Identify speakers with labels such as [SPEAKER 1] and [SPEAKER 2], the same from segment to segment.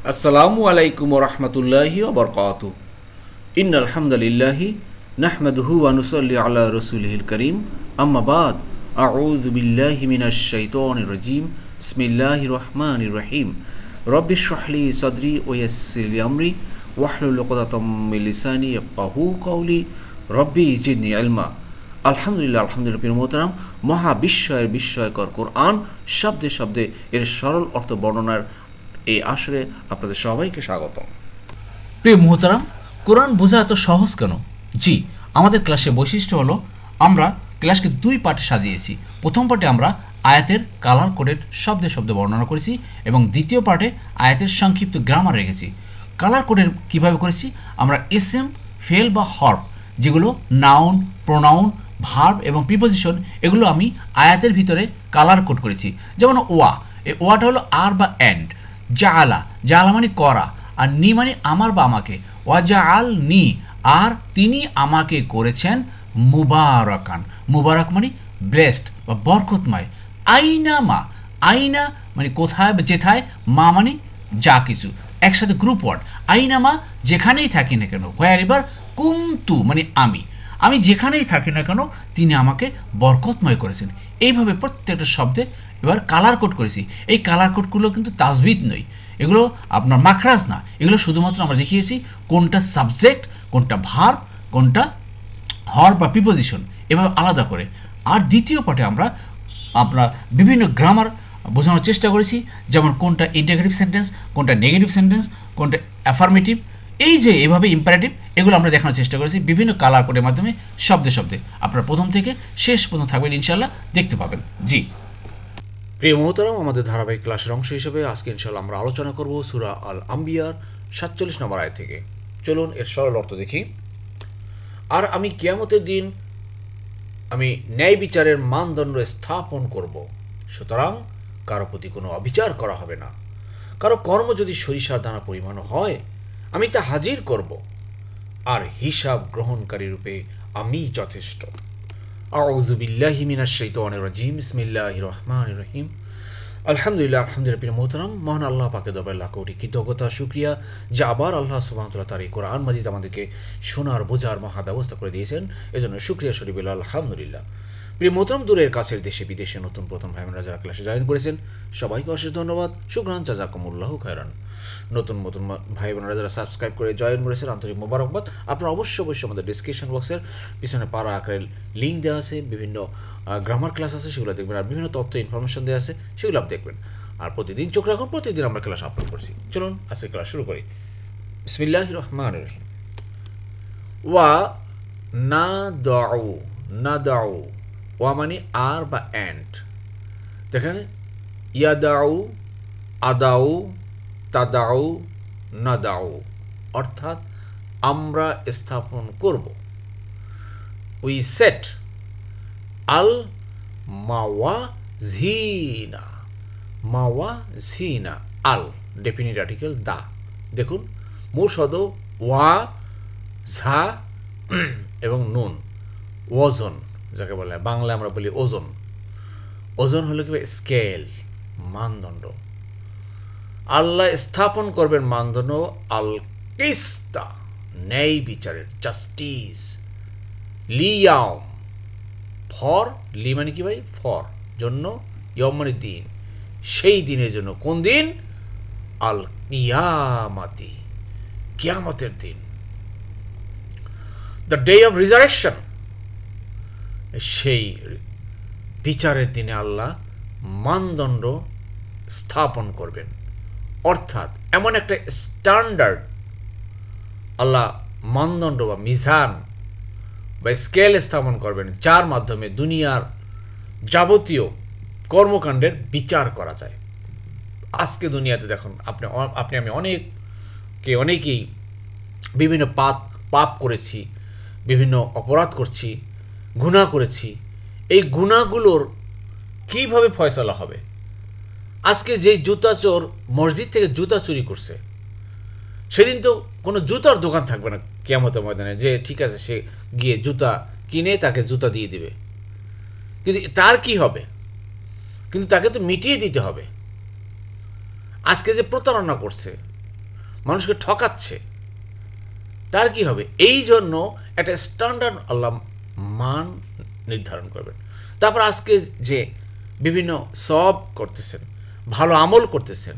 [SPEAKER 1] আসসালামু আলাইকুম রহমতুল্লাহি ওবরকাতু। ইন্নাল হামদুলিল্লাহি নাহমাদুহু ওয়া নুসাল্লি আলা রাসূলিহিল কারীম, আম্মা বাদ। আউযু বিল্লাহি মিনাশ শাইতানির রাজীম। বিসমিল্লাহির রহমানির রহিম। রব্বি ইশরাহ লি সাদরি ওয়া ইয়াসসির লি আমরি ওয়াহলুল উকদাতাম মিন লিসানি ইয়াফকাহু কওলি। রব্বি জিদনি ইলমা। আলহামদুলিল্লাহ, আলহামদুলিল্লাহ। প্রিয় মোহতারাম, মহাবিস্ময়ের বিস্ময়কর কোরআন শব্দে শব্দে এর সরল অর্থ বর্ণনার এই আসরে আপনাদের সবাইকে স্বাগতম।
[SPEAKER 2] প্রিয় মুহতারাম, কোরআন বোঝা এত সহজ কেন? জি, আমাদের ক্লাসের বৈশিষ্ট্য হলো আমরা ক্লাসকে দুই পার্টে সাজিয়েছি। প্রথম পার্টে আমরা আয়াতের কালার কোডের শব্দে শব্দে বর্ণনা করেছি এবং দ্বিতীয় পার্টে আয়াতের সংক্ষিপ্ত গ্রামার রেখেছি। কালার কোডের কীভাবে করেছি? আমরা এসএম, ফেল বা হর্ব, যেগুলো নাউন, প্রোনাউন, ভার্ব এবং প্রিপোজিশন, এগুলো আমি আয়াতের ভিতরে কালার কোড করেছি। যেমন ওয়া, এই ওয়াটা হলো আর বা অ্যান্ড। জাআলা, জাআলা মানে করা, আর নি মানে আমার বা আমাকে। ওয়াজাআল নি, আর তিনি আমাকে করেছেন মুবারাকান। মুবারক মানে ব্লেসড বা বরকতময়। আইনা মা, আইনা মানে কোথায় বা যেথায়, মা মানে যা কিছু, একসাথে গ্রুপ ওয়ার্ড। আইনা মা, যেখানেই থাকি না কেন। হোয়ার এভার কুনতু মানে আমি যেখানেই থাকি না কেন তিনি আমাকে বরকতময় করেছেন। এইভাবে প্রত্যেকটা শব্দে এবার কালার কোড করেছি। এই কালার কোডগুলো কিন্তু তাজবিদ নয়, এগুলো আপনার মাখরাজ না, এগুলো শুধুমাত্র আমরা দেখিয়েছি কোনটা সাবজেক্ট, কোনটা ভার্ব, কোনটা হর বা প্রিপোজিশন, এভাবে আলাদা করে। আর দ্বিতীয় পার্টে আমরা আপনার বিভিন্ন গ্রামার বোঝানোর চেষ্টা করেছি, যেমন কোনটা ইন্টিগ্রেটিভ সেন্টেন্স, কোনটা নেগেটিভ সেন্টেন্স, কোনটা অ্যাফার্মেটিভ, এই যে এভাবে ইম্পারেটিভ, এগুলো আমরা দেখানোর চেষ্টা করেছি বিভিন্ন কালার কোডের মাধ্যমে শব্দে শব্দে। আপনারা প্রথম থেকে শেষ পর্যন্ত থাকবেন, ইনশাল্লাহ দেখতে পাবেন। জি
[SPEAKER 1] প্রিয় মোহতারাম, আমাদের ধারাবাহিক ক্লাসের অংশ হিসেবে আজকে ইনশাল্লাহ আমরা আলোচনা করব সূরা আল আম্বিয়ার 47 নম্বর আয়াত থেকে। চলুন এর সরল অর্থ দেখি। আর আমি কিয়ামতের দিন আমি ন্যায় বিচারের মানদণ্ড স্থাপন করব, সুতরাং কারো প্রতি কোনো অবিচার করা হবে না। কারো কর্ম যদি সরিষার দানা পরিমাণ হয়, আমি তা হাজির করব, আর হিসাব গ্রহণকারী রূপে আমি যথেষ্ট। আউযু বিল্লাহি মিনাশ শাইতানির রাজীম। বিসমিল্লাহির রহমানির রহিম। আলহামদুলিল্লাহ, আলহামদুলিল্লাহ। প্রিয় মোহতারাম, মহান আল্লাহ পাকের দরবারে লাখ কোটি কৃতজ্ঞতা, শুকরিয়া যে আবার আল্লাহ সুবহানাহু ওয়া তাআলা তার এই কোরআন মাজিদ আমাদেরকে শোনার বোঝার মহা ব্যবস্থা করে দিয়েছেন, এজন্য শুকরিয়া শরীফ আলহামদুলিল্লাহ। প্রিয় মোহতারাম, দূরের কাছের দেশে বিদেশে নতুন প্রথম ভাই বোনেরা যারা ক্লাসে জয়েন করেছেন, সবাইকে অশেষ ধন্যবাদ। শুকরান, জাযাকুমুল্লাহু খায়রান। নতুন নতুন ভাই বোনেরা যারা সাবস্ক্রাইব করে জয়েন করেছেন, আন্তরিক মোবারকবাদ। আপনারা অবশ্যই আমাদের ডিসক্রিপশন বক্সের পিছনে পারা আকারের লিঙ্ক দেওয়া আছে, বিভিন্ন গ্রামার ক্লাস আছে, সেগুলো দেখবেন। আর বিভিন্ন তথ্য ইনফরমেশন দেওয়া আছে, সেগুলো আপনি দেখবেন। আর প্রতিদিন চোখ রাখুন, প্রতিদিন আমরা ক্লাস আপলোড করছি। চলুন আজকে ক্লাস শুরু করি। বিসমিল্লাহির রহমানির রহিম। ওয়া না দাউ, না দাউ, ওয়া মানে আর বা অ্যান্ড। দেখেন, ইয়াদাউ, আদাউ, তাদাউ, নাদাউ, অর্থাৎ আমরা স্থাপন করব। উই সেট আল মাওয়াজিনা, মাওয়াজিনা, আল ডেফিনিট আর্টিকেল দা। দেখুন, মূল শব্দ ওয়া, ঝা এবং নুন, ওজন যাকে বলে, বাংলায় আমরা বলি ওজন। ওজন হলো কি স্কেল, মানদণ্ড। আল্লাহ স্থাপন করবেন মানদণ্ড আল কিস্তা, ন্যায় বিচারের, জাস্টিস। লিয়াম, ফর, লি মানে কি ভাই? ফর, জন্য, ইয়ম মানে দিন, সেই দিনের জন্য। কোন দিন? আল কিয়ামাতি, কিয়ামতের দিন। দ্য ডে অফ রিজারেকশন, সেই বিচারের দিনে আল্লাহ মানদণ্ড স্থাপন করবেন। অর্থাৎ এমন একটা স্ট্যান্ডার্ড আল্লাহ মানদণ্ড বা মিজান বা স্কেল স্থাপন করবেন, যার মাধ্যমে দুনিয়ার যাবতীয় কর্মকাণ্ডের বিচার করা যায়। আজকে দুনিয়াতে দেখুন, আপনি আমি অনেকেই বিভিন্ন পাপ করেছি, বিভিন্ন অপরাধ করছি, গুনাহ করেছি। এই গুনাহগুলোর কীভাবে ফয়সালা হবে? আজকে যে জুতা চোর মসজিদ থেকে জুতা চুরি করছে, সেদিন তো কোনো জুতার দোকান থাকবে না কিয়ামতের ময়দানে, যে ঠিক আছে সে গিয়ে জুতা কিনে তাকে জুতা দিয়ে দিবে। কিন্তু তার কি হবে? কিন্তু তাকে তো মিটিয়ে দিতে হবে। আজকে যে প্রতারণা করছে, মানুষকে ঠকাচ্ছে, তার কি হবে? এই জন্য একটা স্ট্যান্ডার্ড আল্লাহ মান নির্ধারণ করবেন। তারপর আজকে যে বিভিন্ন সব করতেছেন, ভালো আমল করতেছেন,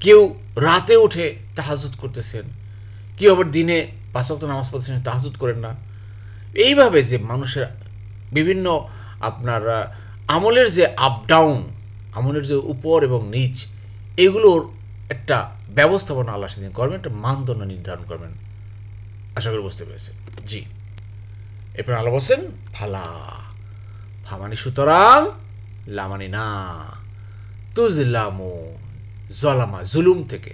[SPEAKER 1] কেউ রাতে উঠে তাহাজ্জুদ করতেছেন, কেউ আবার দিনে 5 ওয়াক্ত নামাজ পড়তেছেন, তাহাজ্জুদ করেন না। এইভাবে যে মানুষের বিভিন্ন আপনার আমলের যে আপ ডাউন, আমলের যে উপর এবং নিচ, এগুলোর একটা ব্যবস্থাপনা আল্লাহ সেদিন করবেন, একটা মানদণ্ড নির্ধারণ করবেন। আশা করি বুঝতে পেরেছেন। জি, এরপর আল্লাহ বলছেন ফালা ফামানি সুতরাং লামানি না তুজলামু জলামা জুলুম থেকে,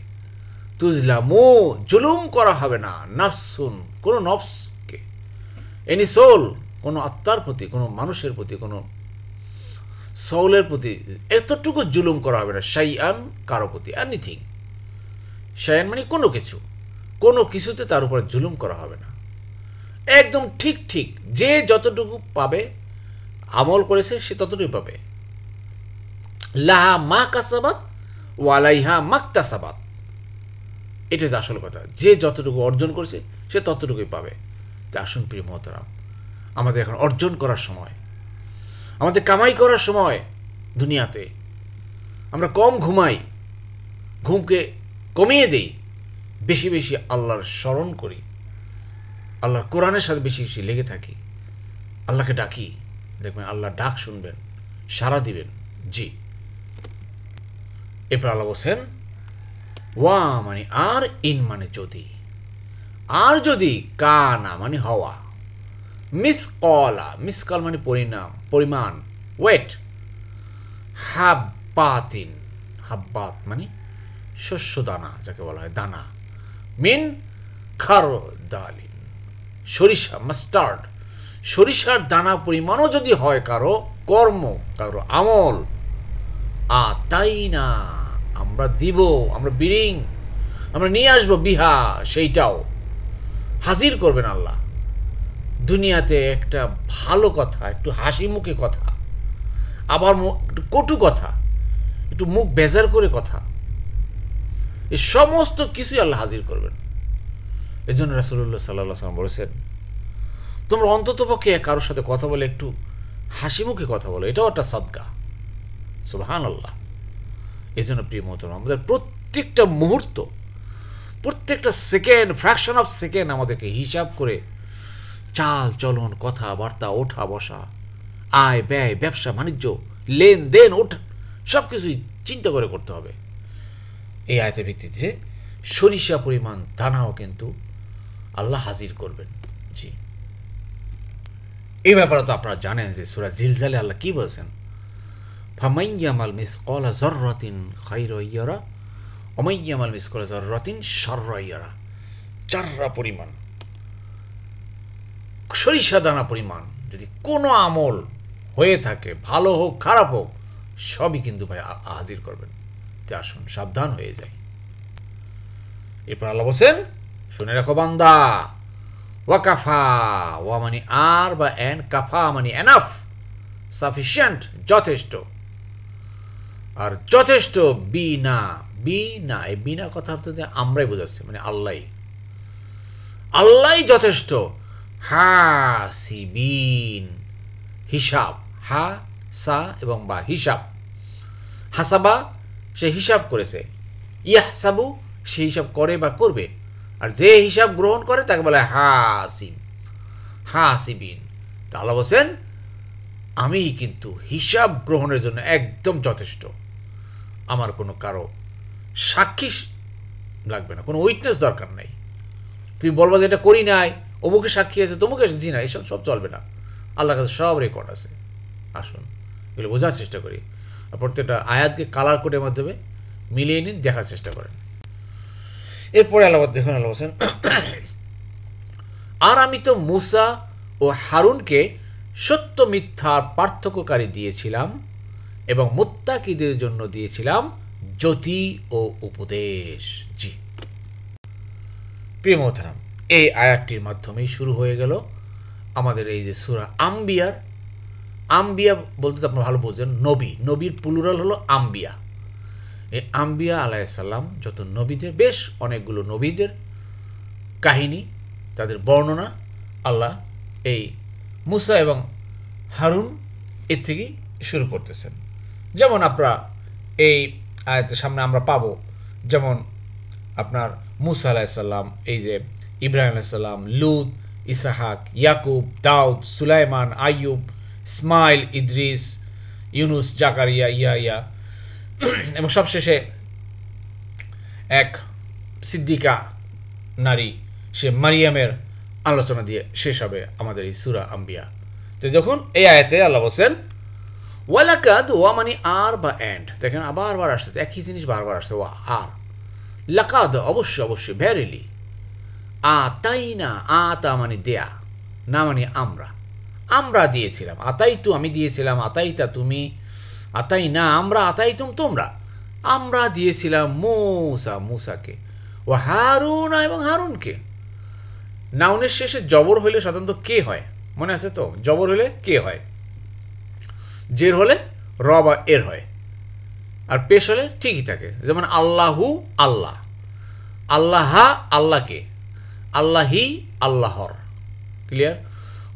[SPEAKER 1] তুজলামু জুলুম করা হবে না, নাফসুন কোনো নফসকে, এনি সোল কোনো আত্মার প্রতি, কোনো মানুষের প্রতি, কোনো সৌলের প্রতি এতটুকু জুলুম করা হবে না। শাইআন কারো প্রতি, এনিথিং। শাইআন মানে কোনো কিছু, কোনো কিছুতে তার উপরে জুলুম করা হবে না। একদম ঠিক ঠিক যে যতটুকু পাবে, আমল করেছে সে ততটুকু পাবে। লাহা মা কাসাবাত ওয়ালাইহা মাকতাসাবাত, এটা হচ্ছে আসল কথা। যে যতটুকু অর্জন করেছে সে ততটুকুই পাবে। তাই আসুন প্রিয় মহতারাম, আমাদের এখন অর্জন করার সময়, আমাদের কামাই করার সময়। দুনিয়াতে আমরা কম ঘুমাই, ঘুমকে কমিয়ে দেই, বেশি বেশি আল্লাহর স্মরণ করি, আল্লাহর কোরআনের সাথে বেশি বেশি লেগে থাকি, আল্লাহকে ডাকি, দেখবেন আল্লাহ ডাক শুনবেন, সাড়া দিবেন। জি, এরপর আল্লাহ বলছেন ওয়া মানে আর, ইন মানে যদি, আর যদি, কানা মানে হওয়া, মিসকলা, মিসকাল মানে পরিণাম, পরিমাণ, ওয়েট, হাব্বাতিন, হাব্বাত মানে শস্য দানা, যাকে বলা হয় দানা, মিন খারদালিন, সরিষা, মাস্টার্ড, সরিষার দানা পরিমাণও যদি হয় কারো কর্ম, কারো আমল, তাই না আমরা দিব, আমরা বিরিং, আমরা নিয়ে আসবো, বিহা সেইটাও হাজির করবেন আল্লাহ। দুনিয়াতে একটা ভালো কথা, একটু হাসি মুখে কথা, আবার একটু কটু কথা, একটু মুখ বেজার করে কথা, এই সমস্ত কিছুই আল্লাহ হাজির করবেন। এই জন্য রাসূলুল্লাহ সাল্লাল্লাহু আলাইহি ওয়াসাল্লাম বলেছেন, তোমরা অন্ততপক্ষে কারোর সাথে কথা বলে একটু হাসি মুখে কথা বলো, এটাও একটা সাদকা। সুবহানাল্লাহ। এই জন্য প্রিয় মুহূর্ত, আমাদের প্রত্যেকটা মুহূর্ত, প্রত্যেকটা সেকেন্ড, ফ্র্যাকশন অফ সেকেন্ড আমাদেরকে হিসাব করে চাল চলন, কথাবার্তা, ওঠা বসা, আয় ব্যয়, ব্যবসা বাণিজ্য, লেনদেন, ওঠা, সব কিছুই চিন্তা করে করতে হবে। এই আয়াতের ভিত্তিতে সরিষা পরিমাণ দানাও কিন্তু আল্লাহ হাজির করবেন। জি, এই ব্যাপারে তো আপনারা জানেন যে সূরা জিলজালে আল্লাহ কি বলছেন, ফামান ইয়ামাল মিসকালা যাররাতিন খায়রান ইয়ারা ওয়া মান ইয়ামাল মিসকালা যাররাতিন শাররান ইয়ারা। চাররা পরিমাণ সরিষা দানা পরিমাণ যদি কোনো আমল হয়ে থাকে, ভালো হোক খারাপ হোক, সবই কিন্তু ভাই হাজির করবেন। তো আসুন সাবধান হয়ে যায়। এরপর আল্লাহ বলছেন, শুনে রাখো বান্দা, ওয়া কাফা, ওয়া মানে আর বা এন, কাফা মানে এনাফ, সাফিসিয়েন্ট, যথেষ্ট। আর যথেষ্ট বিনা, বিনা, এই বিনা কথা আমরাই বোঝাচ্ছি, মানে আল্লাহ যথেষ্ট। হাসিবিন, হিসাব, হা সা এবং বা, হিসাব। হাসাবা, সে হিসাব করেছে, ইয়াহসাবু, সে হিসাব করে বা করবে, আর যে হিসাব গ্রহণ করে তাকে বলে হাসিব, হাসিবিন। তা আল্লাহ বলছেন, আমি কিন্তু হিসাব গ্রহণের জন্য একদম যথেষ্ট। আমার কোনো কারো সাক্ষী লাগবে না, কোনো উইটনেস দরকার নাই। তুমি বলবা যে এটা করি নাই, অমুকে সাক্ষী আছে, তমুকে জি না, এসব সব চলবে না। আল্লাহর কাছে সব রেকর্ড আছে। আসুন এগুলো বোঝার চেষ্টা করি, আর প্রত্যেকটা আয়াতকে কালার কোডের মাধ্যমে মিলিয়ে নিন, দেখার চেষ্টা করেন। এরপরে আল্লাহ দেখুন, আল্লাহ বলছেন, আর আমি তো মুসা ও হারুনকে সত্য মিথ্যার পার্থক্যকারী দিয়েছিলাম এবং মুত্তাকিদের জন্য দিয়েছিলাম জ্যোতি ও উপদেশ। জি প্রিয় মোহতারাম, এই আয়াতটির মাধ্যমেই শুরু হয়ে গেল আমাদের এই যে সূরা আম্বিয়ার। আম্বিয়া বলতে তো আপনারা ভালো বোঝেন, নবী, নবীর প্লুরাল হলো আম্বিয়া। এই আম্বিয়া আলাইহিসসালাম যত নবীদের, বেশ অনেকগুলো নবীদের কাহিনী, তাদের বর্ণনা আল্লাহ এই মুসা এবং হারুন এর থেকেই শুরু করতেছেন। যেমন আপনারা এই আয়াতের সামনে আমরা পাবো, যেমন আপনার মুসা আলাইহিসসালাম, এই যে ইব্রাহিম আলাইহিসসালাম, লুত, ইসাহাক, ইয়াকুব, দাউদ, সুলাইমান, আইয়ুব, ইসমাইল, ইদ্রিস, ইউনুস, জাকারিয়া, ইয়াহিয়া এবং সবশেষে এক সিদ্দিকা নারী, সে মারিয়ামের আলোচনা দিয়ে শেষ হবে আমাদের এই সূরা আম্বিয়া। তো যখন এই আয়াতে আল্লাহ বলছেন ওয়ালাকাদ, ওয়া মানে আর বা এন্ড, দেখেন বারবার আসছে, একই জিনিস বারবার আসছে, ওয়া আর, লাকাদ অবশ্যই অবশ্যই, ভ্যারিলি, আতাইনা, আতা মানে দেয়া, না মানে আমরা, আমরা দিয়েছিলাম, আতাইতু আমি দিয়েছিলাম, আতাইতা তুমি, আতাইনা আমরা, আতাইতুম তোমরা, আমরা দিয়েছিলাম মুসা মুসাকে, ও হারুন এবং হারুনকে। নাউনের শেষে জবর হইলে সাধারণত কে হয়, মনে আছে তো? জবর হলে কে হয়, জের হলে র বা এর হয়, আর পেশ হলে ঠিকই থাকে। যেমন আল্লাহু আল্লাহ, আল্লাহা আল্লাহকে, আল্লাহি আল্লাহর, ক্লিয়ার?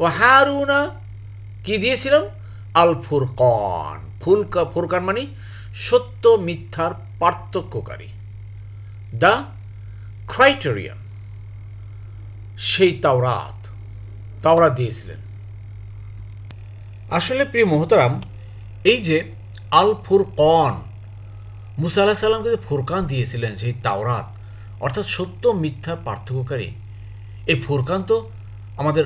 [SPEAKER 1] ও হারুনা কি দিয়েছিলাম? আল ফুরকান, ফুরকান মানে সত্য মিথ্যার পার্থক্যকারী, দ্য ক্রাইটেরিয়ান, সেই তাওরাত দিয়েছিলেন। আসলে প্রিয় মোহতারাম, এই যে আল ফুরকান, মুসা আলাইহিস সালামকে যে ফুরকান দিয়েছিলেন, সেই তাওরাত অর্থাৎ সত্য মিথ্যার পার্থক্যকারী, এই ফুরকান তো আমাদের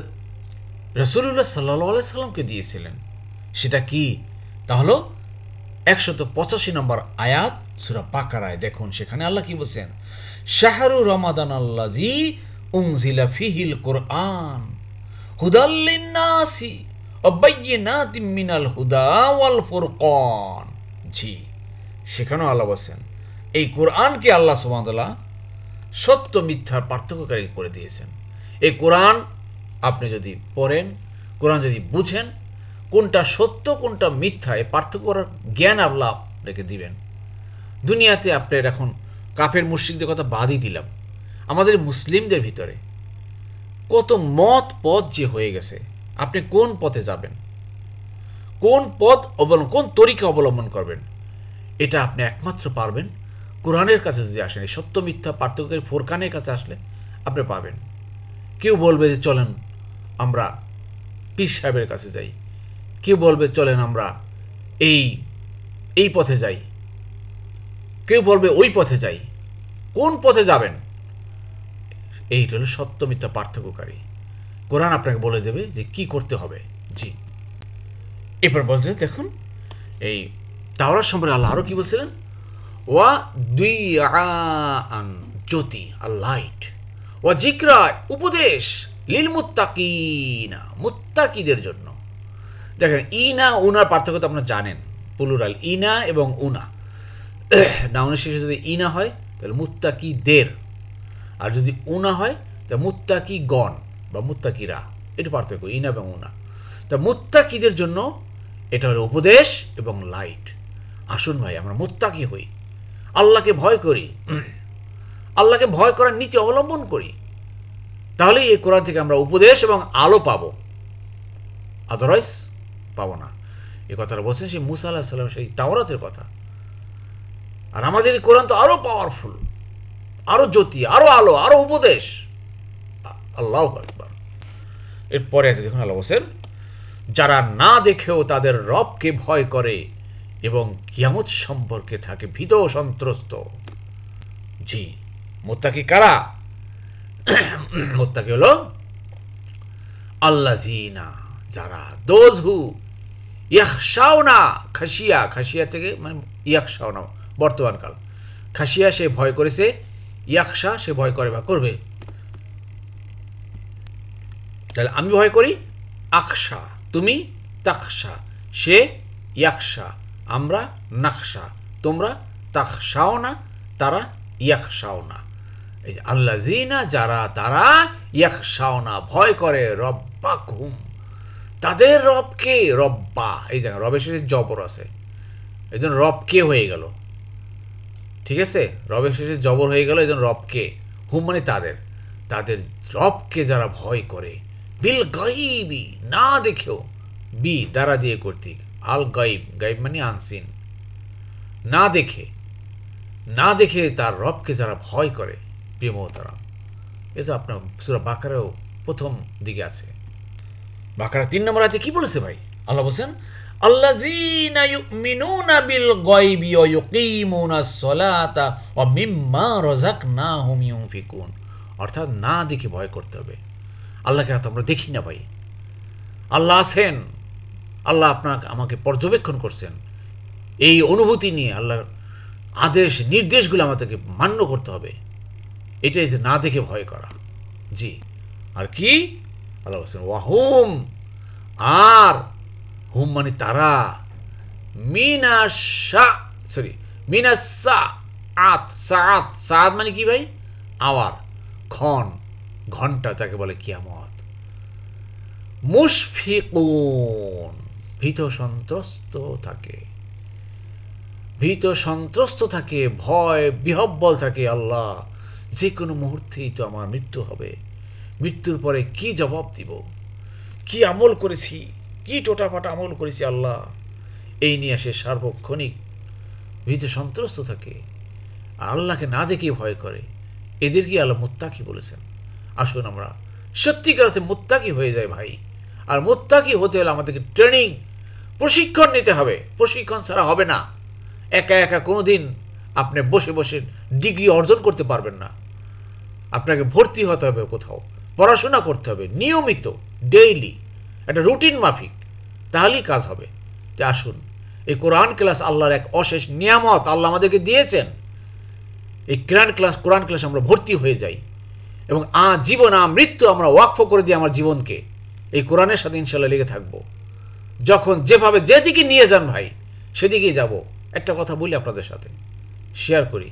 [SPEAKER 1] রাসূলুল্লাহ সাল্লাল্লাহু আলাইহি সাল্লামকে দিয়েছিলেন। সেটা কি? তা হলো 185 নম্বর আয়াত সূরা বাকারায়। দেখুন সেখানে আল্লাহ কি বলছেন, শাহরু রমাদান আল্লাযী উনজিলা ফিহিল কুরআন হুদাল লিন্নাসি ওয়া বায়্যিনাতিম মিনাল হুদা ওয়াল ফুরকান। জি, সেখানেও আল্লাহ বলছেন এই কোরআনকে আল্লাহ সুবহানাহু ওয়া তাআলা সত্য মিথ্যার পার্থক্যকারী করে দিয়েছেন। এই কোরআন আপনি যদি পড়েন, কোরআন যদি বুঝেন, কোনটা সত্য কোনটা মিথ্যা এই পার্থক্য করার জ্ঞান আল্লাহ আপনাকে দিবেন। দুনিয়াতে আপনার এখন কাফের মুশরিকদের কথা বাদই দিলাম, আমাদের মুসলিমদের ভিতরে কত মত পথ যে হয়ে গেছে। আপনি কোন পথে যাবেন, কোন পথ অবলম্বন, কোন তরিকা অবলম্বন করবেন, এটা আপনি একমাত্র পারবেন কোরআনের কাছে যদি আসেন। এই সত্য মিথ্যা পার্থক্যের ফুরকানের কাছে আসলে আপনি পাবেন। কেউ বলবে যে চলেন আমরা পীর সাহেবের কাছে যাই, কেউ বলবে চলেন আমরা এই পথে যাই, কেউ বলবে ওই পথে যাই। কোন পথে যাবেন, এইটা হলো সত্য মিথ্যা পার্থক্যকারী। কোরআন আপনাকে বলে দেবে যে কি করতে হবে। জি, এরপর বলছে দেখুন এই তাওরাত সম্পর্কে আল্লাহ আরও কি বলছিলেন, ওয়া দুইআন, জ্যোতি, আর লাইট, ওয়া জিকরা, উপদেশ, লিল মুত্তাকিনা, মুত্তাকিদের জন্য। দেখেন ইনা উনার পার্থক্য তো আপনারা জানেন, প্লুরাল ইনা এবং উনা। নাউনের শেষে যদি ইনা হয় তাহলে মুত্তাকিদের, আর যদি উনা হয় তাহলে মুত্তাকিগণ বা মুত্তাকিরা, এটা পার্থক্য ইনা এবং উনা। তা মুত্তাকিদের জন্য এটা হলো উপদেশ এবং লাইট। আসুন ভাই আমরা মুত্তাকি হই, আল্লাহকে ভয় করি, আল্লাহকে ভয় করার নীতি অবলম্বন করি, তাহলে এই কোরআন থেকে আমরা উপদেশ এবং আলো পাবো, আদারওয়াইজ পাবো না। এই কথাটা বলছেন সেই মুসা আলাইহিস সালাম, সেই তাওরাতের কথা। আর আমাদের এই কোরআন তো আরো পাওয়ারফুল, আরো জ্যোতি, আরো আলো, আরো উপদেশ। আল্লাহু আকবার। এরপরে দেখুন আল্লাহ বলছেন যারা না দেখেও তাদের রবকে ভয় করে এবং কিয়ামত সম্পর্কে থাকে ভীত সন্ত্রস্ত। জি, মুত্তাকি কারা? মুত্তাকি হলো আল্লাযিনা, যারা, দোজ হু ইয়াখশাউনা, খাশিয়া, খাশিয়া থেকে মানে ইয়াখশাউনা বর্তমানকাল, খাশিয়া সে ভয় করেছে, ইয়াখশা সে ভয় করে বা করবে। তাহলে আমি ভয় করি, আকশা, তুমি তাকশা, সে ইয়াকশা, আমরা নাকশা, তোমরা তাকশাও না, তারা ইয়াকশাও না। এই যে আল্লাযিনা, যারা, তারা, ইয়াকশাও না, ভয় করে, রব্বাকুম, তাদের রবকে, রব্বা, এই দেখেন রবের শেষে জবর আছে, এই জন্য রব কে হয়ে গেল, ঠিক আছে, রবের শেষে জবর হয়ে গেল, এই জন্য রবকে, হুম মানে তাদের, তাদের রবকে যারা ভয় করে, বিল গাইবি না দেখেও, বি দ্বারা দিয়ে কর্তৃক, আল গাইব, গাইব মানে আনসিন, না দেখে, না দেখে তার রবকে যারা ভয় করে, প্রিয় মোহতারাম, এ তো আপনার সূরা বাকারাও প্রথম দিকে আছে। বাকারা 3 নম্বর আয়াতে কি বলেছে ভাই? আল্লাহ বলেন আল্লাযীনা ইউমিনুনা বিল গায়বি ওয়া ইউকিমুনাস সালাতা ওয়া মিম্মা রাযাকনাহুম ইউনফিকুন। অর্থাৎ না দেখে ভয় করতে হবে। আল্লাহকে তো আমরা দেখি না ভাই, আল্লাহ আছেন, আল্লাহ আপনাকে আমাকে পর্যবেক্ষণ করছেন, এই অনুভূতি নিয়ে আল্লাহর আদেশ নির্দেশগুলো আমাদেরকে মান্য করতে হবে, এটাই যে না দেখে ভয় করা। জি, আর কি আল্লাহ বলছেন ওয়াহুম, আর হুম মানে তারা, মিনাসা আত, সাত, সাত মানে কি ভাই? আওয়ার, ক্ষণ, ঘন্টা, যাকে বলে কিয়ামত। মুশফিকুন, ভীত সন্ত্রস্ত থাকে, ভীত সন্ত্রস্ত থাকে, ভয় বিহব্বল থাকে। আল্লাহ, যে কোনো মুহূর্তেই তো আমার মৃত্যু হবে, মৃত্যুর পরে কি জবাব দিব, কি আমল করেছি, কি টোটাফাটা আমল করেছি আল্লাহ, এই নিয়ে সে সার্বক্ষণিক ভীত সন্ত্রস্ত থাকে, আল্লাহকে না দেখে ভয় করে। এদেরকে আল্লাহ মুত্তাকি বলেছেন। আসুন আমরা সত্যিকার অর্থে মুত্তাকি হয়ে যায় ভাই। আর মুত্তাকি হতে হলে আমাদেরকে ট্রেনিং, প্রশিক্ষণ নিতে হবে। প্রশিক্ষণ ছাড়া হবে না। একা একা কোনো দিন আপনি বসে বসে ডিগ্রি অর্জন করতে পারবেন না। আপনাকে ভর্তি হতে হবে কোথাও, পড়াশোনা করতে হবে নিয়মিত, ডেইলি, একটা রুটিন মাফিক, তাহলেই কাজ হবে। তো আসুন, এই কোরআন ক্লাস আল্লাহর এক অশেষ নিয়ামত আল্লাহ আমাদেরকে দিয়েছেন। এই কোরআন ক্লাস আমরা ভর্তি হয়ে যাই এবং জীবন মৃত্যু আমরা ওয়াকফ করে দিই আমার জীবনকে এই কোরআনের সাথে ইনশাল্লাহ লেগে থাকবো। যখন যেভাবে যেদিকে নিয়ে যান ভাই, সেদিকেই যাব। একটা কথা বলি আপনাদের সাথে, শেয়ার করি।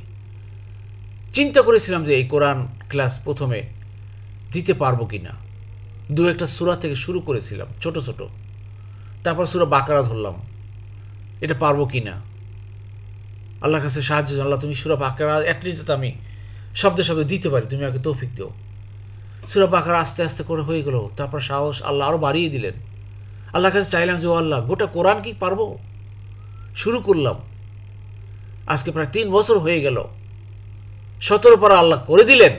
[SPEAKER 1] চিন্তা করেছিলাম যে এই কোরআন ক্লাস প্রথমে দিতে পারবো কি না। 2-1টা সূরা থেকে শুরু করেছিলাম, ছোট ছোট। তারপর সূরা বাকারা ধরলাম, এটা পারবো কি না। আল্লাহর কাছে সাহায্য, আল্লাহ তুমি সূরা বাকারা অ্যাটলিস্ট আমি শব্দে শব্দে দিতে পারি, তুমি আমাকে তৌফিক দিও। সূরা বাকারা আস্তে আস্তে করে হয়ে গেল। তারপর সাহস আল্লাহ আরও বাড়িয়ে দিলেন। আল্লাহর কাছে চাইলাম যে ও আল্লাহ, গোটা কোরআন কি পারবো। শুরু করলাম, আজকে প্রায় 3 বছর হয়ে গেল। 17 পারা আল্লাহ করে দিলেন।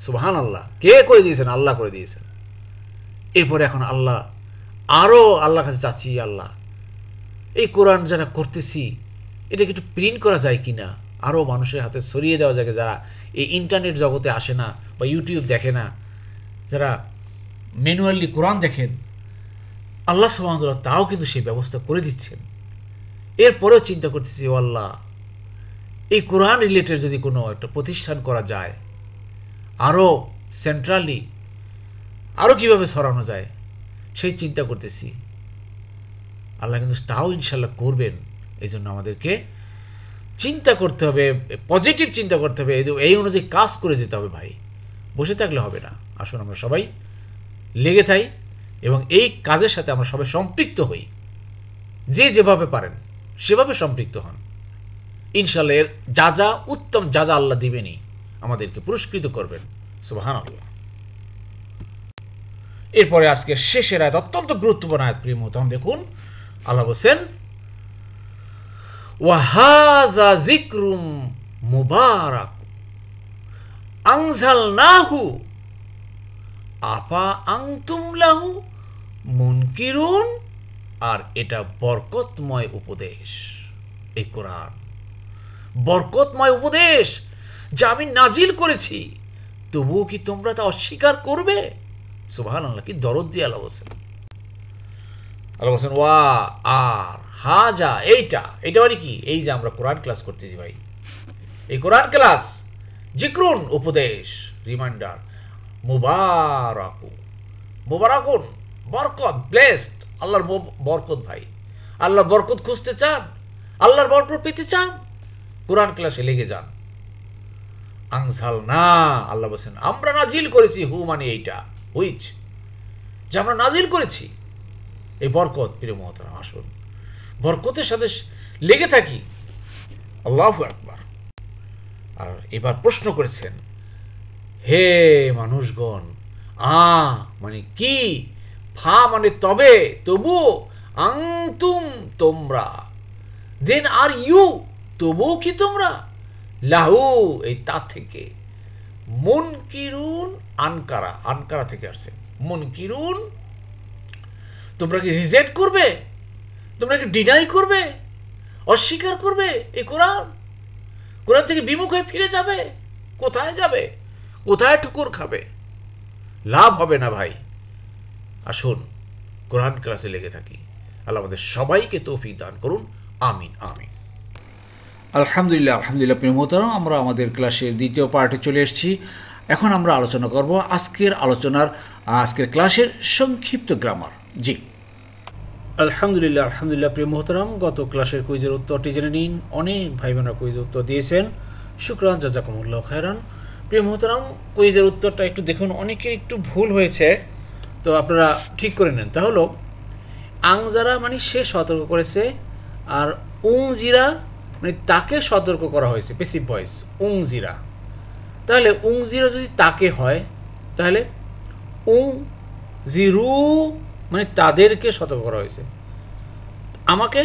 [SPEAKER 1] সুবহানাল্লাহ। কে করে দিয়েছেন? আল্লাহ করে দিয়েছেন। এরপরে এখন আল্লাহ আরও আল্লাহর কাছে চাচ্ছি, আল্লাহ এই কোরআন যারা করতেছি এটাকে একটু প্রিন্ট করা যায় কি না, আরও মানুষের হাতে ছড়িয়ে দেওয়া যায়, যারা এই ইন্টারনেট জগতে আসে না বা ইউটিউব দেখে না, যারা ম্যানুয়ালি কোরআন দেখেন, আল্লাহ সুবহানাহু ওয়া তাআলা তাও কিন্তু সেই ব্যবস্থা করে দিচ্ছেন। এরপরেও চিন্তা করতেছি, ও আল্লাহ এই কোরআন রিলেটেড যদি কোনো একটা প্রতিষ্ঠান করা যায়, আরও সেন্ট্রালি আরও কীভাবে ছড়ানো যায় সেই চিন্তা করতেছি। আল্লাহ কিন্তু তাও ইনশাল্লাহ করবেন। এই জন্য আমাদেরকে চিন্তা করতে হবে, পজিটিভ চিন্তা করতে হবে, এই অনুযায়ী কাজ করে যেতে হবে ভাই। বসে থাকলে হবে না। আসুন আমরা সবাই লেগে থাই এবং এই কাজের সাথে আমরা সবাই সম্পৃক্ত হই। যে যেভাবে পারেন সেভাবে সম্পৃক্ত হন। ইনশাল্লাহ এর যা উত্তম যা আল্লাহ দিবেনই, আমাদেরকে পুরস্কৃত করবেন। সুবহানাল্লাহ। এরপরে আজকে শেষের আয়াত, অত্যন্ত গুরুত্বপূর্ণ আয়াত প্রিয় মুহতারাম। দেখুন আল্লাহ বলেন ওয়াহাযা যিকরুম মুবারাক আনজালনাহু আফা আনতুম লাহু মুনকিরুন। আর এটা বরকতময় উপদেশ। এই কোরআন বরকতময় উপদেশ যা আমি নাজিল করেছি, তবুও কি তোমরা তা অস্বীকার করবে? সুবহানাল্লাহ, কি দরদ দিয়ে আল্লাহ বলছেন। আল্লাহ বলছেন ওয়া আর হাজা, এইটা মানে কি? এই যে আমরা কোরআন ক্লাস করতেছি ভাই, এই কোরআন ক্লাস জিক্রুন উপদেশ, রিমাইন্ডার, মুবারাকুন বরকত, ব্লেসড, আল্লাহর বরকত ভাই। আল্লাহর বরকত খুঁজতে চান, আল্লাহর বরকত পেতে চান, কোরআন ক্লাসে লেগে যান। আনজালনা, আল্লাহ বলছেন আমরা নাজিল করেছি, হু মানে এইটা, হুইচ, যে আমরা নাজিল করেছি এই বরকত। প্রিয় মুহতারাম, আসুন বরকতের সাথে লেগে থাকি। আল্লাহু আকবার। আর এবার প্রশ্ন করেছেন, হে মানুষগণ, মানে কি, ফা মানে তবে, তবু, আংতুম তোমরা, দেন আর ইউ তবুও কি তোমরা, লাহু এই তা থেকে, মুনকিরুন আনকারা, আনকারা থেকে আসছে, মুনকিরুন তোমরা কি রিজেক্ট করবে, তোমরা কি ডিনাই করবে, অস্বীকার করবে এই কোরআন, কোরআন থেকে বিমুখ হয়ে ফিরে যাবে, কোথায় যাবে, কোথায় ঠুকুর খাবে, লাভ হবে না ভাই। আসুন কোরআন ক্লাসে লেগে থাকি। আল্লাহ আমাদের সবাইকে তৌফিক দান করুন, আমিন আমিন।
[SPEAKER 2] আলহামদুলিল্লাহ আলহামদুলিল্লাহ। প্রিয় মোহতারাম, আমরা আমাদের ক্লাসের দ্বিতীয় পার্টে চলে এসেছি। এখন আমরা আলোচনা করব আজকের ক্লাসের সংক্ষিপ্ত গ্রামার। জি
[SPEAKER 1] আলহামদুলিল্লাহ আলহামদুলিল্লাহ। প্রিয় মোহতারাম, গত ক্লাসের কুইজের উত্তরটি জেনে নিন। অনেক ভাই বোনেরা কুইজের উত্তর দিয়েছেন, শুকরান, জাযাকুমুল্লাহ খায়রান। প্রিয় মোহতারাম, কুইজের উত্তরটা একটু দেখুন, অনেকের একটু ভুল হয়েছে, তো আপনারা ঠিক করে নেন। তা হলো আংজারা মানে সে সতর্ক করেছে, আর উংজিরা মানে তাকে সতর্ক করা হয়েছে, প্যাসিভ ভয়েস উংজিরা। তাহলে উংজিরা যদি তাকে হয়, তাহলে উং জিরু মানে তাদেরকে সতর্ক করা হয়েছে। আমাকে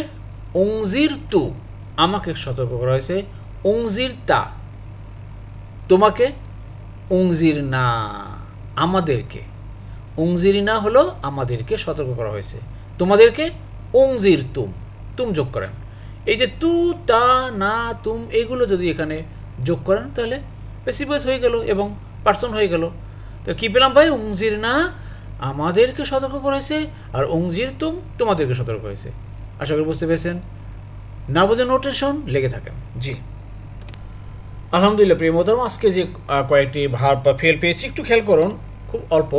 [SPEAKER 1] উংজির তু, আমাকে সতর্ক করা হয়েছে। উংজির তা, তোমাকে উংজির না, আমাদেরকে উংজির না হলো আমাদেরকে সতর্ক করা হয়েছে। তোমাদেরকে উংজির তুম যোগ করেন। এই যে তু, তা, না, তুম এইগুলো যদি এখানে যোগ করেন তাহলে প্যাসিভ ভয়েস হয়ে গেল এবং পার্সন হয়ে গেল। তো কী পেলাম ভাই, উংজির না আমাদেরকে সতর্ক করা হয়েছে, আর উংজির তোমাদেরকে সতর্ক হয়েছে। আশা করি বুঝতে পেরেছেন। না বুঝে নোটেশন লেগে থাকেন। জি আলহামদুলিল্লাহ। প্রিয় মোহতারাম, আজকে যে কয়েকটি ভার্ব বা ফেল পেয়েছি একটু খেয়াল করুন, খুব অল্প।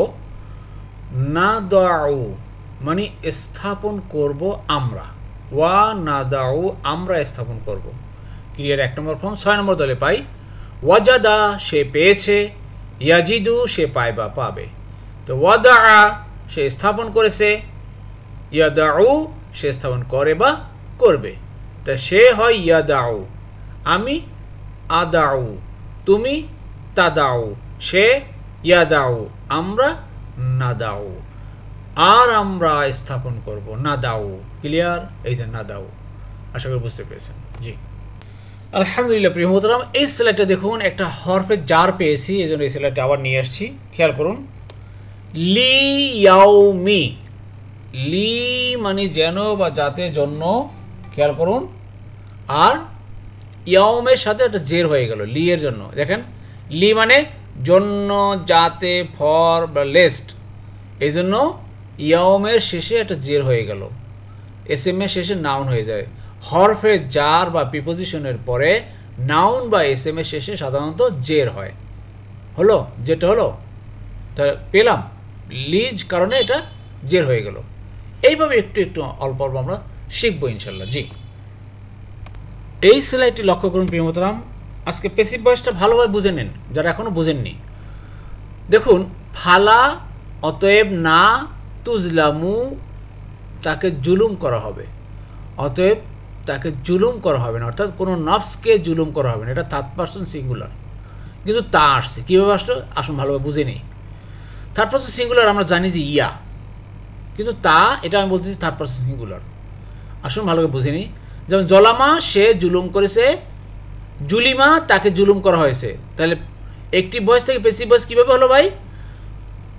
[SPEAKER 1] না দাউ মানে স্থাপন করব আমরা, ওয়া না দাউ আমরা স্থাপন করব। ক্রিয়ার 1 নম্বর ফর্ম 6 নম্বর দলে পাই। ওয়াজাদা সে পেয়েছে, ইয়াজিদু সে পায় বা পাবে। তো ওয়াদা সে স্থাপন করেছে, ইয়াদাউ সে স্থাপন করে বা করবে। তা সে হয় ইয়াদাউ, আমি আদাউ, তুমি তাদাউ, সে ইয়াদাউ, আমরা নাদাউ, আর আমরা স্থাপন করব নাদাউ। ক্লিয়ার? এই যে নাদাউ। আশা করি বুঝতে পেরেছেন। জি আলহামদুলিল্লাহ। প্রিয় মোহতারাম, এই স্লাইডটা দেখুন, একটা হরফে জার পেয়েছি, এই জন্য এই স্লাইডটা আবার নিয়ে আসছি। খেয়াল করুন, লি ইয়াউমি, লি মানে যেন বা যাতে জন্য, খেয়াল করুন। আর ইয়াউমের সাথে একটা জের হয়ে গেল লি এর জন্য। দেখেন, লি মানে জন্য, যাতে, ফর বা লেস্ট, এই জন্য ইয়াউমের শেষে একটা জের হয়ে গেল। এস এম এর শেষে নাউন হয়ে যায়। হরফে জার বা প্রিপোজিশনের পরে নাউন বা এস এম এর শেষে সাধারণত জের হয়। হলো, যেটা হলো তা পেলাম, লিজ কারণে এটা জের হয়ে গেল। এইভাবে একটু একটু অল্প অল্প আমরা শিখবো ইনশাল্লাহ। জি এই স্লাইডটি লক্ষ্য করুন প্রিয় মোহতারাম, আজকে প্যাসিভ ভয়েসটা ভালোভাবে বুঝে নিন যারা এখনও বুঝেননি। দেখুন, ফালা অতএব না তুজলামু তাকে জুলুম করা হবে, অতএব তাকে জুলুম করা হবে না, অর্থাৎ কোনো নফসকে জুলুম করা হবে না। এটা থার্ড পারসন সিঙ্গুলার, কিন্তু তা আসছে কীভাবে আসলো আসুন ভালোভাবে বুঝে নিই। থার্ড পারসন সিঙ্গুলার আমরা জানি যে ইয়া, কিন্তু তা এটা আমি বলতেছি থার্ড পারসন সিঙ্গুলার। আসুন ভালোভাবে বুঝে নিই। যেমন জলামা সে জুলুম করেছে, জুলিমা তাকে জুলুম করা হয়েছে। তাহলে একটি ভয়েস থেকে প্যাসিভ ভয়েস কীভাবে হলো ভাই?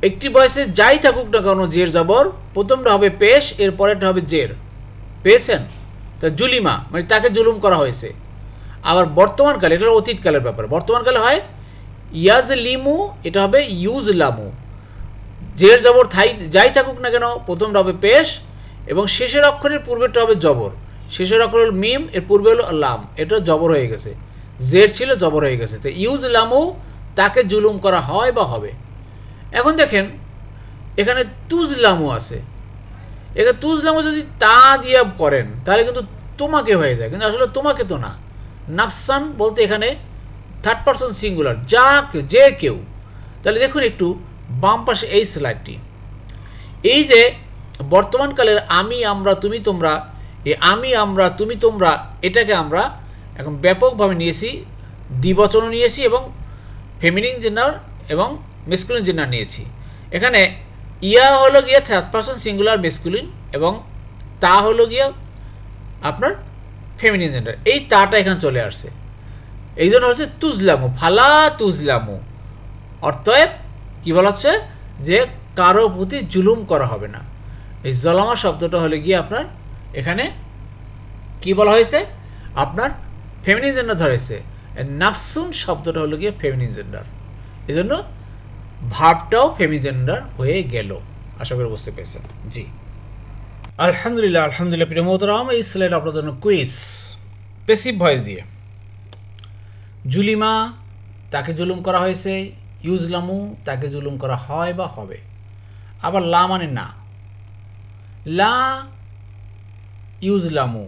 [SPEAKER 1] একটি ভয়েসে যাই থাকুক না কেন জের জবর, প্রথমটা হবে পেশ, এর পরেরটা হবে জের। পেয়েছেন? তা জুলিমা মানে তাকে জুলুম করা হয়েছে। আবার বর্তমানকালে, এটা হলো অতীতকালের ব্যাপার, বর্তমানকালে হয় ইয়াজ লিমু, এটা হবে ইউজ লামু। জের জবর যাই থাকুক না কেন প্রথমটা হবে পেশ, এবং শেষের অক্ষরের পূর্বেরটা হবে জবর। শেষের অক্ষর হল মিম, এর পূর্বে হলো লাম, এটা জবর হয়ে গেছে। জের ছিল জবর হয়ে গেছে। তো ইউজ লামু তাকে জুলুম করা হয় বা হবে। এখন দেখেন এখানে তুজলামু আছে, এখানে তুজলামু যদি তা দিয়ে করেন তাহলে কিন্তু তোমাকে হয়ে যায়, কিন্তু আসলে তোমাকে তো না। নাফসান বলতে এখানে থার্ড পারসন সিঙ্গুলার, যে কেউ। তাহলে দেখুন একটু বাম পাশে এই স্লাইডটি, এই যে বর্তমানকালের আমি, আমরা, তুমি, তোমরা, এই আমি, আমরা, তুমি, তোমরা, এটাকে আমরা এখন ব্যাপকভাবে নিয়েছি দ্বিবচনও নিয়েছি এবং ফেমিনিন জেন্ডার এবং মেসকুলিন জেন্ডার নিয়েছি। এখানে ইয়া হলো গিয়ে থার্ড পারসন সিঙ্গুলার মেসকুলিন এবং তা হলো গিয়ে আপনার ফেমিনিন জেন্ডার। এই তাটা এখানে চলে আসছে, এই জন্য হচ্ছে তুজলামু, ফালা তুজলামু, অর্থাৎ কী বলা হচ্ছে যে কারো প্রতি জুলুম করা হবে না। এই জলামা শব্দটা হলে গিয়ে আপনার এখানে কি বলা হয়েছে, আপনার ফেমিনিন জেন্ডার ধরেছে। নাফসুন শব্দটা হলো গিয়ে ফেমিনিন জেন্ডার, এই জন্য ভার্বটাও ফেমিনিন জেন্ডার হয়ে গেল। আশা করি বুঝতে পেরেছেন। জি আলহামদুলিল্লাহ, আলহামদুলিল্লাহ। প্রিয় মোহতারাম, এই স্লাইড আপনার জন্য কুইজ প্যাসিভ ভয়েস দিয়ে। জুলিমা তাকে জুলুম করা হয়েছে, ইউজলামু তাকে জুলুম করা হয় বা হবে। আবার লা মানে না, লা ইউজলামু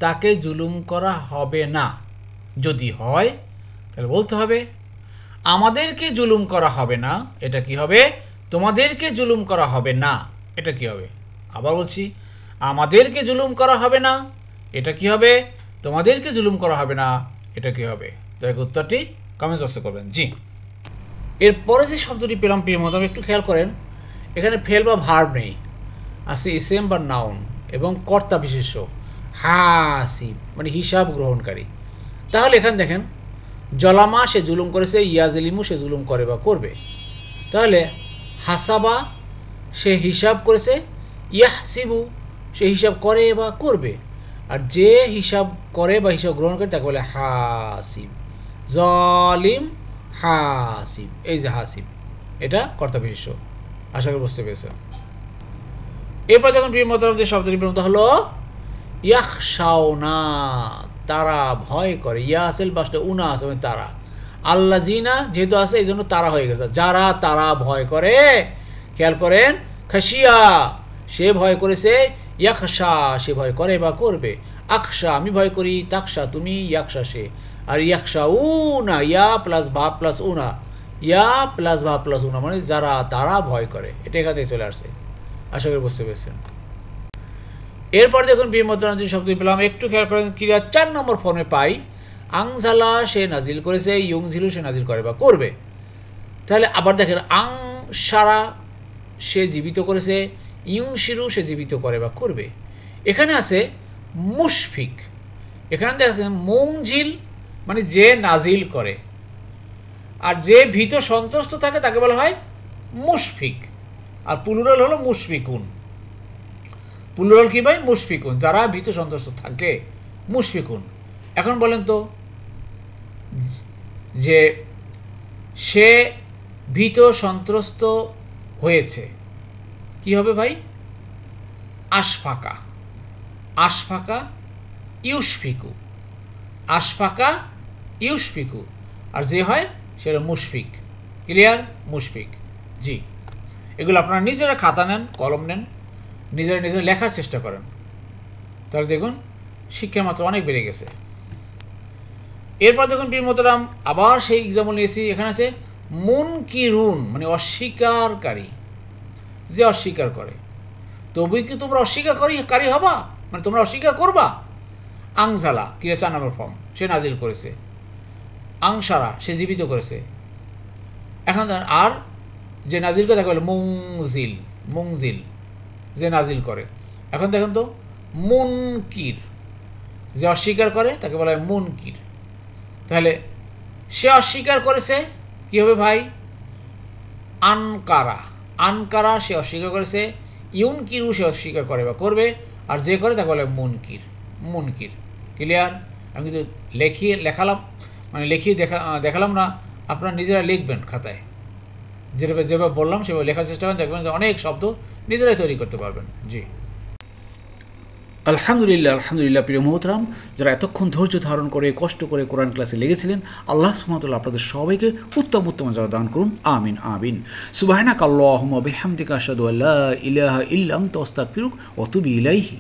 [SPEAKER 1] তাকে জুলুম করা হবে না। যদি হয় তাহলে বলতে হবে আমাদেরকে জুলুম করা হবে না, এটা কি হবে, তোমাদেরকে জুলুম করা হবে না, এটা কি হবে। আবার বলছি, আমাদেরকে জুলুম করা হবে না, এটা কি হবে, তোমাদেরকে জুলুম করা হবে না, এটা কি হবে। তো এক উত্তরটি কমেন্ট বক্সে করবেন। জি এরপরে যে শব্দটি পেলাম প্রিয় মোহতারাম, একটু খেয়াল করেন, এখানে ফেল বা ভার্ব নেই, আছে ইসেম বা নাউন এবং কর্তা বিশেষ্য হাসিব মানে হিসাব গ্রহণকারী। তাহলে এখানে দেখেন, জলামা সে জুলুম করেছে, ইয়াজলিমু সে জুলুম করে বা করবে। তাহলে হাসাবা সে হিসাব করেছে, ইয়াহসিবু সে হিসাব করে বা করবে। আর যে হিসাব করে বা হিসাব গ্রহণ করে তাকে বলে হাসিব। জলিম হাসিব, এই যে হাসিব এটা কর্তা বিশেষ্য। আশা করি বুঝতে পেরেছেন। এরপর যখন প্রিয় মোহতারাম যে শব্দটি প্রিয়তা হলো ইয়াখশাওনা, তারা ভয় করে। ইয়া আসেল বাসটা উনা আছে মানে তারা। আল্লাহ জিনা যেহেতু আছে এই জন্য তারা হয়ে গেছে, যারা তারা ভয় করে। খেয়াল করেন, খাসিয়া সে ভয় করেছে, ইয়াখশা সে ভয় করে বা করবে। আকশা আমি ভয় করি, তাকশা তুমি, ইয়াকশা সে। আর ইয়াকশা উনা, ইয়া প্লাস ভাব প্লাস উনা, ইয়া প্লাস ভাব প্লাস উনা মানে যারা তারা ভয় করে। এটা এখান থেকে চলে আসছে। আশা করি বুঝতে পেরেছেন। এরপর দেখুন প্রিয় মোহতারাম যে শব্দ পেলাম, একটু খেয়াল করেন, ক্রিয়া 4 নম্বর ফর্মে পাই। আংজালা সে নাজিল করেছে, ইয়ংজিলু সে নাজিল করে বা করবে। তাহলে আবার দেখেন, আং সারা সে জীবিত করেছে, ইয়ংশিরু সে জীবিত করে বা করবে। এখানে আছে মুশফিক, এখানে দেখেন মুংজিল মানে যে নাজিল করে, আর যে ভীত সন্ত্রস্ত থাকে তাকে বলা হয় মুশফিক। আর প্লুরাল হলো মুশফিকুন। প্লুরাল কি ভাই? মুশফিকুন, যারা ভীত সন্ত্রস্ত থাকে মুশফিকুন। এখন বলেন তো, যে সে ভীত সন্ত্রস্ত হয়েছে কি হবে ভাই? আশফাকা, আশফাকা ইউশফিকু, আশফাকা ইউশফিকু। আর যে হয় সেটা মুশফিক। ক্লিয়ার? মুশফিক। জি, এগুলো আপনারা নিজেরা খাতা নেন, কলম নেন, নিজেরা নিজেরা লেখার চেষ্টা করেন, তাহলে দেখুন শিক্ষার মাত্রা অনেক বেড়ে গেছে। এরপর দেখুন প্রিয় মোহতারাম, আবার সেই এক্সাম্পল নিয়েছি। এখানে আছে মুনকিরুন অস্বীকারী, যে অস্বীকার করে। তবুই কি তোমরা অস্বীকারী হবা, মানে তোমরা অস্বীকার করবা। আংজালা ক্রিয়া 4 নম্বর ফর্ম, সে নাজিল করেছে। আংসারা সে জীবিত করেছে। এখন আর যে নাজিল করে তাকে বলে মুংজিল, মুংজিল যে নাজিল করে। এখন দেখুন তো, মুনকির যে অস্বীকার করে তাকে বলা হয় মুনকির। তাহলে সে অস্বীকার করেছে কি হবে ভাই? আনকারা, আনকারা সে অস্বীকার করেছে, ইউনকিরু সে অস্বীকার করে বা করবে। আর যে করে তাকে বলে মুনকির, মুনকির। ক্লিয়ার? আমি কিন্তু লিখিয়ে দেখালাম না, আপনারা নিজেরা লিখবেন খাতায়, যেভাবে বললাম সেভাবে লেখার চেষ্টা করেন, দেখবেন অনেক শব্দ নিজেরাই তৈরি করতে পারবেন। জি আলহামদুলিল্লাহ, আলহামদুলিল্লাহ। প্রিয় মোহতারাম, যারা এতক্ষণ ধৈর্য ধারণ করে কষ্ট করে কোরআন ক্লাসে লেগেছিলেন, আল্লাহ সুবহানাহু ওয়া তাআলা আপনাদের সবাইকে উত্তম উত্তম জাযা দান করুন। আমিন আমিন। সুবহানাকাল্লাহুম্মা ওয়া বিহামদিকা আশহাদু আল্লা ইলাহা ইল্লা আনতা আস্তাগফিরুকা ওয়া আতুবু ইলাইহি।